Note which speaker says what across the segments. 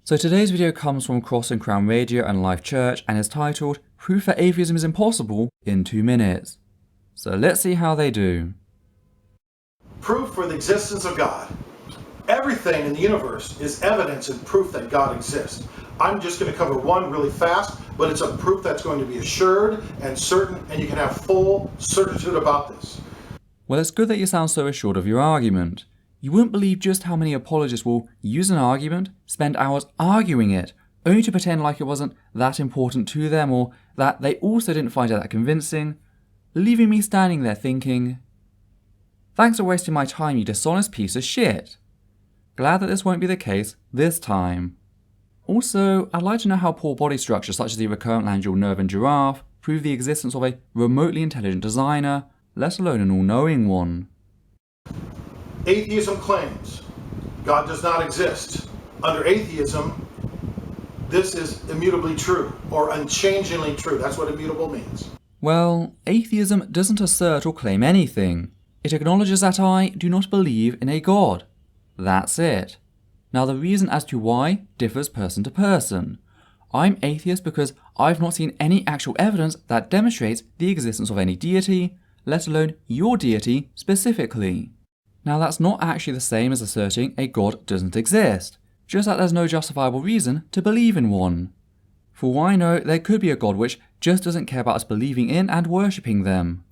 Speaker 1: So today's video comes from Cross and Crown Radio and Life Church and is titled Proof that Atheism is Impossible in 2 minutes. So let's see how they do.
Speaker 2: Proof for the existence of God. Everything in the universe is evidence and proof that God exists. I'm just going to cover one really fast, but it's a proof that's going to be assured and certain, and you can have full certitude about this.
Speaker 1: Well, it's good that you sound so assured of your argument. You wouldn't believe just how many apologists will use an argument, spend hours arguing it, only to pretend like it wasn't that important to them or that they also didn't find it that convincing, leaving me standing there thinking, thanks for wasting my time, you dishonest piece of shit. Glad that this won't be the case this time. Also, I'd like to know how poor body structures such as the recurrent laryngeal nerve in giraffe prove the existence of a remotely intelligent designer, let alone an all-knowing one.
Speaker 2: Atheism claims God does not exist. Under atheism, this is immutably true or unchangingly true. That's what immutable means.
Speaker 1: Well, atheism doesn't assert or claim anything. It acknowledges that I do not believe in a God. That's it. Now the reason as to why differs person to person. I'm atheist because I've not seen any actual evidence that demonstrates the existence of any deity, let alone your deity specifically. Now that's not actually the same as asserting a God doesn't exist, just that there's no justifiable reason to believe in one. For all I know, there could be a God which just doesn't care about us believing in and worshipping them.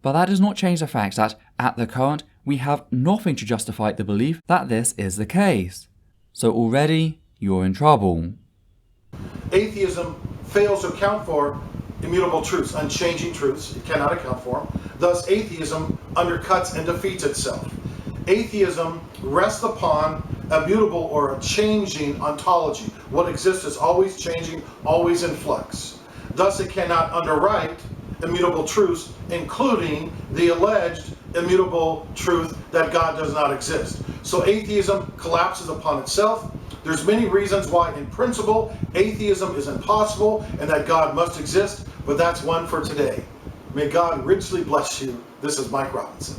Speaker 1: But that does not change the fact that, at the current, we have nothing to justify the belief that this is the case. So already, you're in trouble.
Speaker 2: Atheism fails to account for immutable truths, unchanging truths. It cannot account for them. Thus, atheism undercuts and defeats itself. Atheism rests upon a mutable or a changing ontology. What exists is always changing, always in flux. Thus, it cannot underwrite immutable truths, including the alleged immutable truth that God does not exist. So atheism collapses upon itself. There's many reasons why, in principle, atheism is impossible and that God must exist, but that's one for today. May God richly bless you. This is Mike Robinson.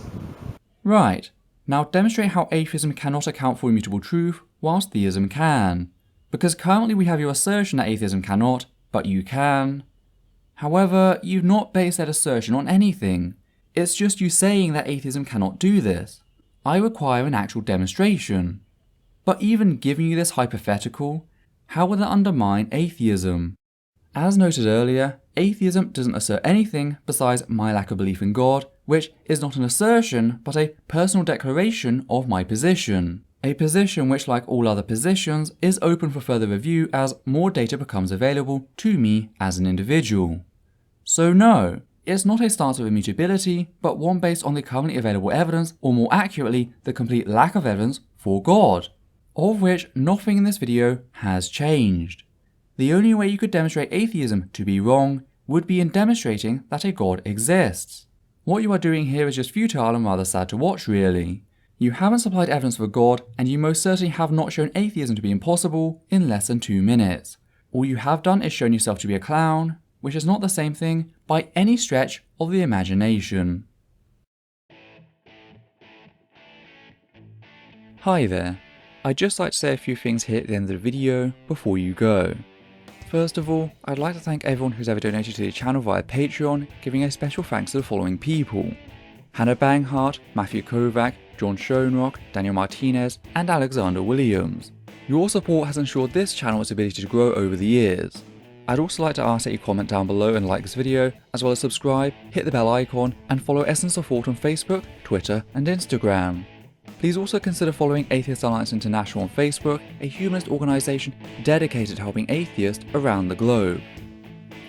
Speaker 1: Right. Now demonstrate how atheism cannot account for immutable truth, whilst theism can. Because currently we have your assertion that atheism cannot, but you can. However, you've not based that assertion on anything. It's just you saying that atheism cannot do this. I require an actual demonstration. But even giving you this hypothetical, how will that undermine atheism? As noted earlier, atheism doesn't assert anything besides my lack of belief in God, which is not an assertion, but a personal declaration of my position. A position which, like all other positions, is open for further review as more data becomes available to me as an individual. So no, it's not a stance of immutability, but one based on the currently available evidence, or more accurately, the complete lack of evidence for God, of which nothing in this video has changed. The only way you could demonstrate atheism to be wrong would be in demonstrating that a God exists. What you are doing here is just futile and rather sad to watch, really. You haven't supplied evidence for God, and you most certainly have not shown atheism to be impossible in less than 2 minutes. All you have done is shown yourself to be a clown, which is not the same thing by any stretch of the imagination. Hi there. I'd just like to say a few things here at the end of the video before you go. First of all, I'd like to thank everyone who's ever donated to the channel via Patreon, giving a special thanks to the following people: Hannah Banghart, Matthew Kovac, John Schoenrock, Daniel Martinez, and Alexander Williams. Your support has ensured this channel its ability to grow over the years. I'd also like to ask that you comment down below and like this video, as well as subscribe, hit the bell icon, and follow Essence of Thought on Facebook, Twitter, and Instagram. Please also consider following Atheist Alliance International on Facebook, a humanist organisation dedicated to helping atheists around the globe.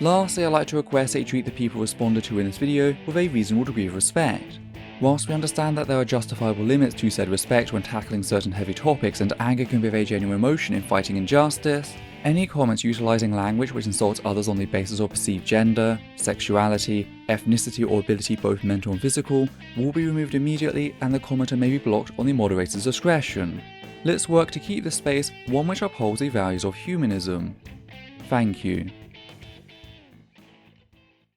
Speaker 1: Lastly, I'd like to request that you treat the people responded to in this video with a reasonable degree of respect. Whilst we understand that there are justifiable limits to said respect when tackling certain heavy topics and anger can be a very genuine emotion in fighting injustice, any comments utilising language which insults others on the basis of perceived gender, sexuality, ethnicity or ability both mental and physical will be removed immediately, and the commenter may be blocked on the moderator's discretion. Let's work to keep this space one which upholds the values of humanism. Thank you.